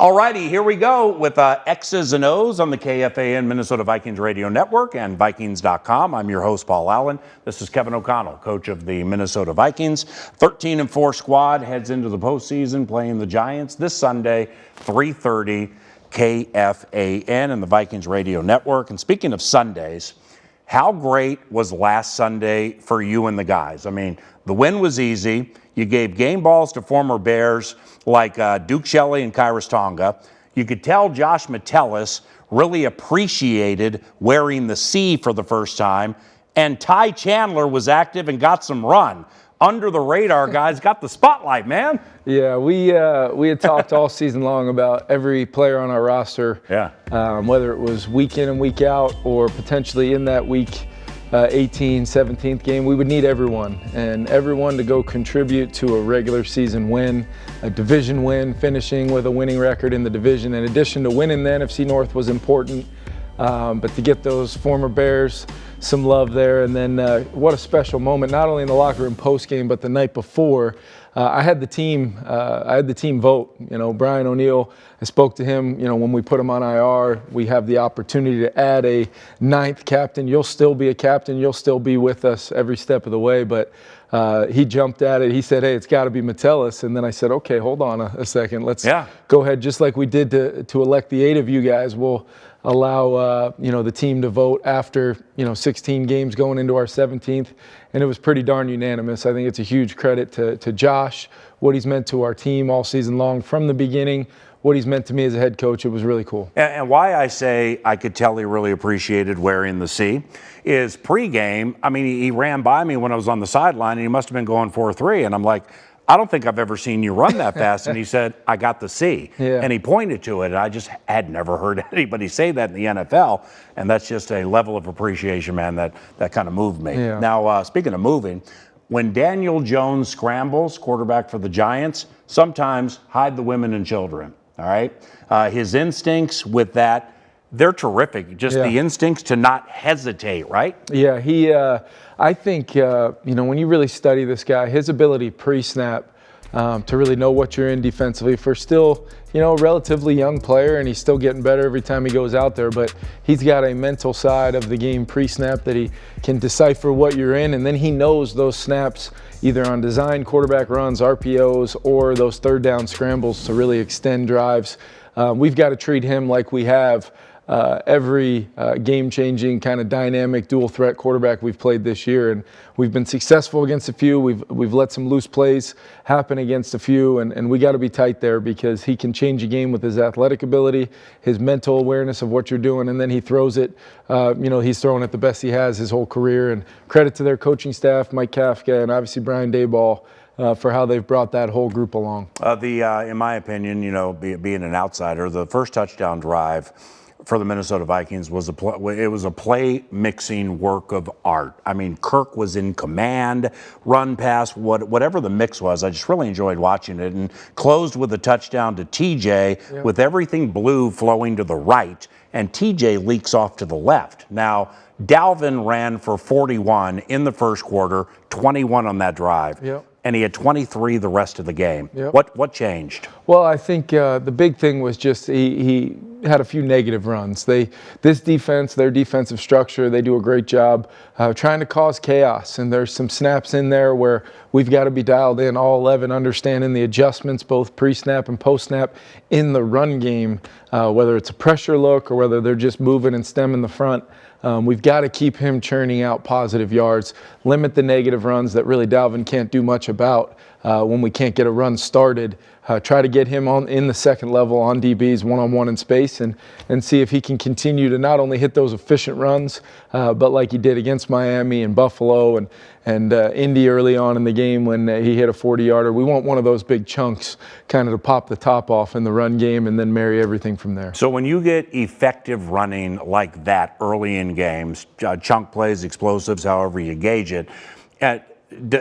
All righty, here we go with X's and O's on the KFAN Minnesota Vikings Radio Network and Vikings.com. I'm your host, Paul Allen. This is Kevin O'Connell, coach of the Minnesota Vikings. 13-4 squad heads into the postseason playing the Giants this Sunday, 3:30 KFAN and the Vikings Radio Network. And speaking of Sundays, how great was last Sunday for you and the guys? I mean, the win was easy. You gave game balls to former Bears like Duke Shelley and Kairos Tonga. You could tell Josh Metellus really appreciated wearing the C for the first time. And Ty Chandler was active and got some run. Under the radar guys got the spotlight, man. Yeah, we had talked all season long about every player on our roster, whether it was week in and week out or potentially in that week 18, 17th game. We would need everyone to go contribute to a regular season win, a division win, finishing with a winning record in the division. In addition to winning the NFC North was important, but to get those former Bears some love there. And then what a special moment, not only in the locker room post game, but the night before. I had the team vote. You know, Brian O'Neill, I spoke to him, you know, when we put him on IR, we have the opportunity to add a 9th captain. You'll still be a captain. You'll still be with us every step of the way. But he jumped at it. He said, hey, it's got to be Metellus. And then I said, okay, hold on a second. Let's go ahead, just like we did to elect the 8 of you guys. We'll allow the team to vote after 16 games going into our 17th, and it was pretty darn unanimous. I think it's a huge credit to Josh, what he's meant to our team all season long from the beginning, what he's meant to me as a head coach. It was really cool. And why I say I could tell he really appreciated wearing the C is pregame. I mean, he ran by me when I was on the sideline, and he must have been going 4-3, and I'm like, I don't think I've ever seen you run that fast. And he said, I got the C. Yeah. And he pointed to it. And I just had never heard anybody say that in the NFL. And that's just a level of appreciation, man, that kind of moved me. Yeah. Now, speaking of moving, when Daniel Jones scrambles, quarterback for the Giants, sometimes hide the women and children, all right? His instincts with that, they're terrific. Just the instincts to not hesitate, right? Yeah, I think, when you really study this guy, his ability pre-snap to really know what you're in defensively for still, a relatively young player, and he's still getting better every time he goes out there, but he's got a mental side of the game pre-snap that he can decipher what you're in, and then he knows those snaps either on design quarterback runs, RPOs, or those third down scrambles to really extend drives. We've got to treat him like we have every game-changing kind of dynamic dual threat quarterback we've played this year, and we've been successful against a few. We've let some loose plays happen against a few, and we got to be tight there because he can change a game with his athletic ability, his mental awareness of what you're doing, and then he throws it. He's throwing it the best he has his whole career, and credit to their coaching staff, Mike Kafka, and obviously Brian Daboll, for how they've brought that whole group along. In my opinion, being an outsider, the first touchdown drive for the Minnesota Vikings was a play mixing work of art. I mean, Kirk was in command, run pass, whatever the mix was. I just really enjoyed watching it, and closed with a touchdown to TJ with everything blue flowing to the right, and TJ leaks off to the left. Now, Dalvin ran for 41 in the first quarter, 21 on that drive. And he had 23 the rest of the game. What changed? Well, I think the big thing was just he had a few negative runs. This defense, their defensive structure, they do a great job trying to cause chaos. And there's some snaps in there where we've got to be dialed in, all 11, understanding the adjustments, both pre-snap and post-snap in the run game, whether it's a pressure look or whether they're just moving and stemming the front. We've got to keep him churning out positive yards, limit the negative runs that really Dalvin can't do much about when we can't get a run started. Try to get him in the second level on DBs one-on-one in space and see if he can continue to not only hit those efficient runs, but like he did against Miami and Buffalo and Indy early on in the game when he hit a 40-yarder. We want one of those big chunks kind of to pop the top off in the run game and then marry everything from there. So when you get effective running like that early in games, chunk plays, explosives, however you gauge it,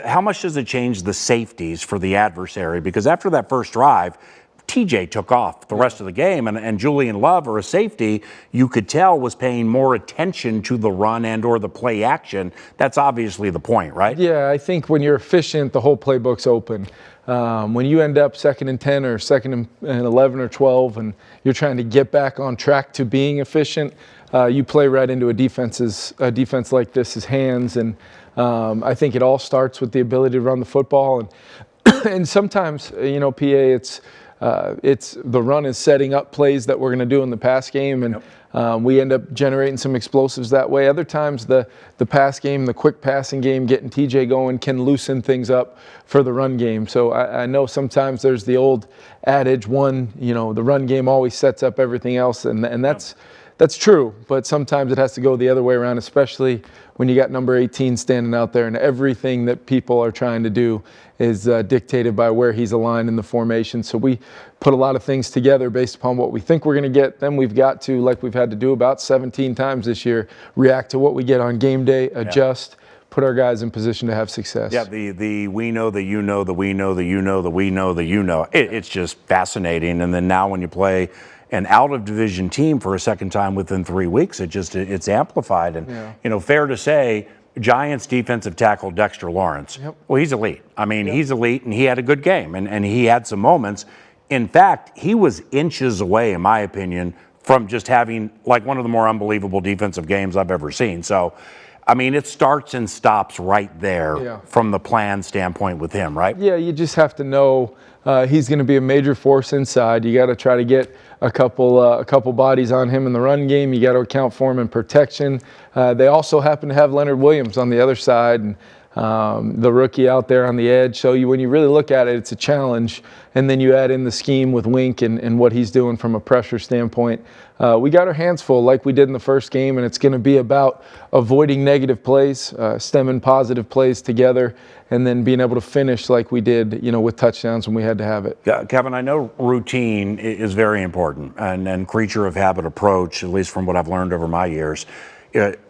how much does it change the safeties for the adversary? Because after that first drive, TJ took off the rest of the game, and Julian Love, or a safety, you could tell was paying more attention to the run and or the play action. That's obviously the point, right? Yeah, I think when you're efficient, the whole playbook's open. when you end up 2nd and 10 or 2nd and 11 or 12 and you're trying to get back on track to being efficient, you play right into a defense like this's hands. And I think it all starts with the ability to run the football. And sometimes, PA, it's the run is setting up plays that we're going to do in the pass game, and we end up generating some explosives that way. Other times, the pass game, the quick passing game, getting TJ going can loosen things up for the run game. So I know sometimes there's the old adage, the run game always sets up everything else, and that's true, but sometimes it has to go the other way around, especially when you got number 18 standing out there and everything that people are trying to do is dictated by where he's aligned in the formation. So we put a lot of things together based upon what we think we're going to get. Then we've got to, like we've had to do about 17 times this year, react to what we get on game day, adjust, put our guys in position to have success. Yeah, the we know, the you know, the we know, the you know, the we know, the you know. It's just fascinating. And then now when you play an out-of-division team for a second time within 3 weeks, it's amplified. And, fair to say, Giants defensive tackle Dexter Lawrence, well, he's elite. I mean, he's elite, and he had a good game, and he had some moments. In fact, he was inches away, in my opinion, from just having, like, one of the more unbelievable defensive games I've ever seen. So, I mean, it starts and stops right there from the plan standpoint with him, right? Yeah, you just have to know he's going to be a major force inside. You got to try to get a couple bodies on him in the run game. You got to account for him in protection. They also happen to have Leonard Williams on the other side, and the rookie out there on the edge. So when you really look at it, it's a challenge. And then you add in the scheme with Wink and what he's doing from a pressure standpoint. We got our hands full like we did in the first game, and it's going to be about avoiding negative plays, stemming positive plays together, and then being able to finish like we did, with touchdowns when we had to have it. Kevin, I know routine is very important, and creature of habit approach, at least from what I've learned over my years,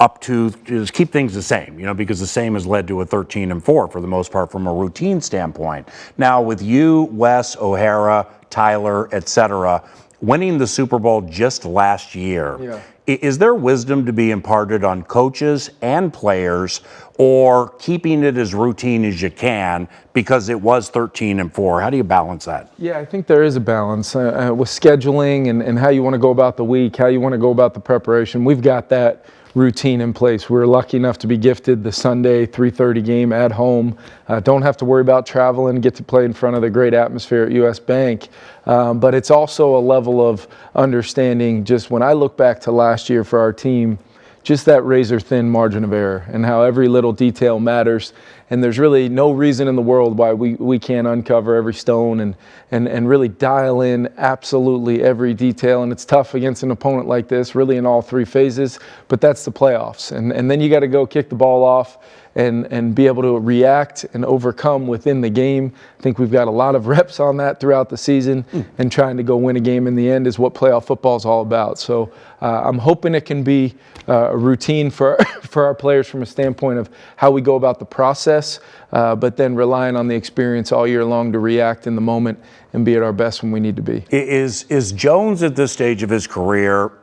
up to just keep things the same, because the same has led to a 13-4 for the most part from a routine standpoint. Now with you, Wes, O'Hara, Tyler, et cetera, winning the Super Bowl just last year, is there wisdom to be imparted on coaches and players, or keeping it as routine as you can because it was 13-4? How do you balance that? Yeah, I think there is a balance with scheduling and how you want to go about the week, how you want to go about the preparation. We've got that routine in place. We're lucky enough to be gifted the Sunday 3:30 game at home. Don't have to worry about traveling, get to play in front of the great atmosphere at US Bank. But it's also a level of understanding, just when I look back to last year for our team, just that razor thin margin of error and how every little detail matters. And there's really no reason in the world why we can't uncover every stone and really dial in absolutely every detail. And it's tough against an opponent like this, really in all three phases, but that's the playoffs. And then you got to go kick the ball off and be able to react and overcome within the game. I think we've got a lot of reps on that throughout the season, and trying to go win a game in the end is what playoff football is all about. So I'm hoping it can be a routine for our players from a standpoint of how we go about the process, but then relying on the experience all year long to react in the moment and be at our best when we need to be. Is Jones at this stage of his career,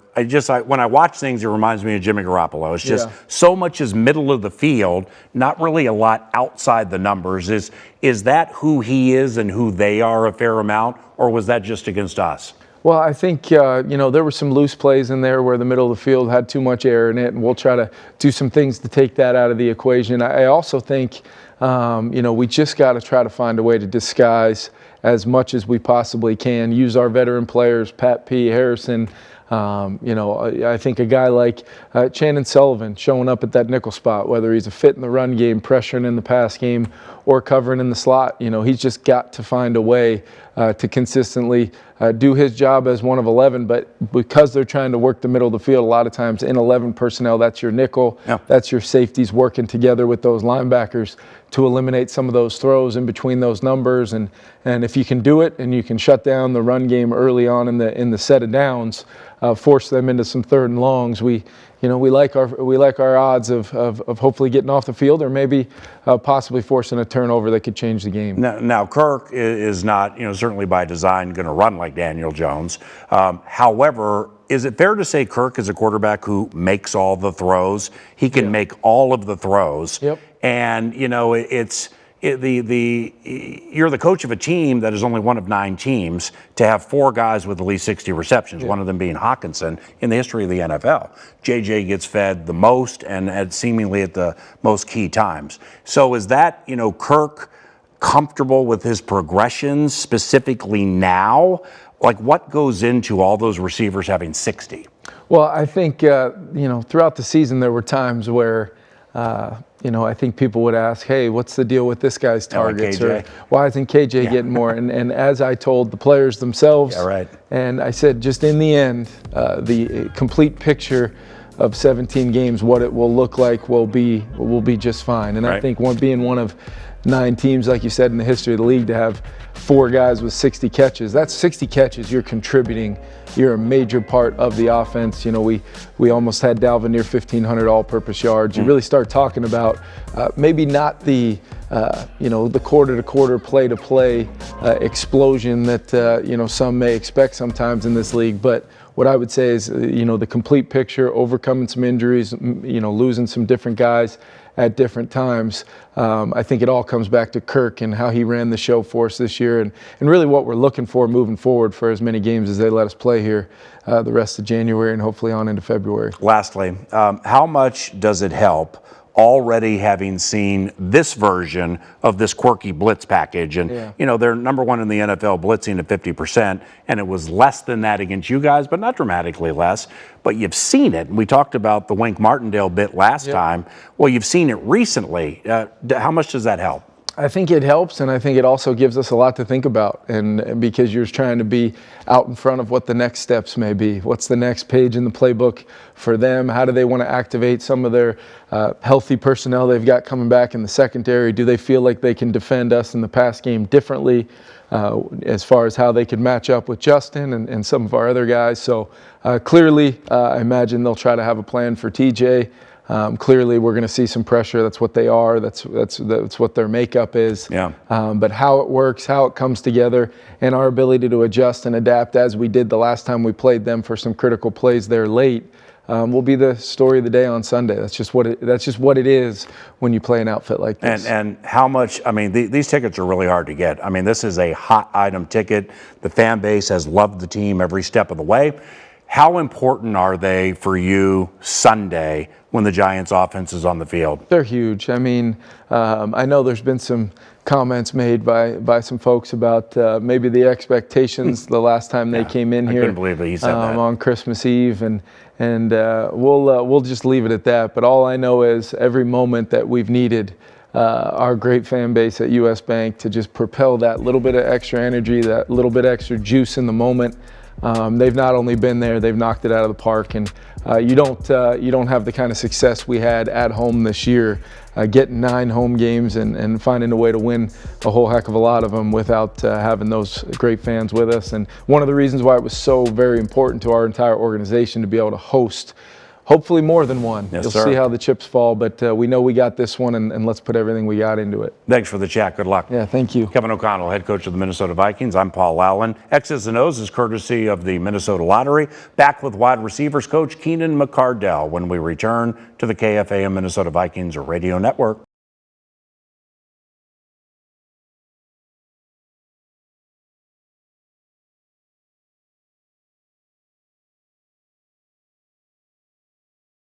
when I watch things, it reminds me of Jimmy Garoppolo. It's just so much is middle of the field, not really a lot outside the numbers. Is that who he is and who they are a fair amount, or was that just against us? Well, I think, there were some loose plays in there where the middle of the field had too much air in it, and we'll try to do some things to take that out of the equation. I also think, we just got to try to find a way to disguise as much as we possibly can, use our veteran players, Pat P. Harrison. I think a guy like Chandon Sullivan showing up at that nickel spot, whether he's a fit in the run game, pressuring in the pass game, or covering in the slot, he's just got to find a way to consistently do his job as one of 11. But because they're trying to work the middle of the field, a lot of times in 11 personnel, that's your nickel, that's your safeties working together with those linebackers to eliminate some of those throws in between those numbers. And if you can do it and you can shut down the run game early on in the set of downs, force them into some third and longs, we like our odds of hopefully getting off the field, or maybe possibly forcing a turnover that could change the game. Now Kirk is not, certainly by design, going to run like Daniel Jones. However, is it fair to say Kirk is a quarterback who makes all the throws? He can make all of the throws. Yep. And, you're the coach of a team that is only one of 9 teams to have 4 guys with at least 60 receptions, one of them being Hawkinson in the history of the NFL. JJ gets fed the most and seemingly at the most key times. So is that, Kirk comfortable with his progressions specifically now? Like, what goes into all those receivers having 60? Well, I think, throughout the season there were times where, I think people would ask, hey, what's the deal with this guy's targets? Or why isn't KJ getting more? And as I told the players themselves, and I said, just in the end, the complete picture of 17 games, what it will look like will be just fine. And I think being one of 9 teams, like you said, in the history of the league, to have 4 guys with 60 catches, that's 60 catches, you're contributing. You're a major part of the offense. We almost had Dalvin near 1,500 all-purpose yards. You really start talking about maybe not the quarter-to-quarter, play-to-play explosion that some may expect sometimes in this league. But what I would say is, the complete picture, overcoming some injuries, losing some different guys at different times. I think it all comes back to Kirk and how he ran the show for us this year, and really what we're looking for moving forward for as many games as they let us play here the rest of January and hopefully on into February. Lastly, how much does it help already having seen this version of this quirky blitz package? And, they're number 1 in the NFL blitzing at 50%, and it was less than that against you guys, but not dramatically less. But you've seen it. And we talked about the Wink Martindale bit last time. Well, you've seen it recently. How much does that help? I think it helps, and I think it also gives us a lot to think about, and because you're trying to be out in front of what the next steps may be. What's the next page in the playbook for them? How do they want to activate some of their healthy personnel they've got coming back in the secondary? Do they feel like they can defend us in the pass game differently as far as how they could match up with Justin and some of our other guys? So clearly, I imagine they'll try to have a plan for TJ. Clearly, we're going to see some pressure. That's what they are. That's what their makeup is. But how it works, how it comes together, and our ability to adjust and adapt as we did the last time we played them for some critical plays there late will be the story of the day on Sunday. That's just what it is when you play an outfit like this. And how much? I mean, these tickets are really hard to get. I mean, this is a hot item ticket. The fan base has loved the team every step of the way. How important are they for you Sunday when the Giants offense is on the field? They're huge. I mean, I know there's been some comments made by some folks about maybe the expectations the last time they came in here. I couldn't believe that he said that. On Christmas Eve, and we'll just leave it at that. But all I know is every moment that we've needed our great fan base at US Bank to just propel that little bit of extra energy, that little bit extra juice in the moment. They've not only been there, they've knocked it out of the park, and you don't have the kind of success we had at home this year, getting 9 home games and finding a way to win a whole heck of a lot of them without having those great fans with us. And one of the reasons why it was so very important to our entire organization to be able to host hopefully more than one. You'll see how the chips fall, but we know we got this one, and let's put everything we got into it. Thanks for the chat. Good luck. Yeah, thank you. Kevin O'Connell, head coach of the Minnesota Vikings. I'm Paul Allen. X's and O's is courtesy of the Minnesota Lottery. Back with wide receivers coach Keenan McCardell when we return to the KFAN Minnesota Vikings Radio Network.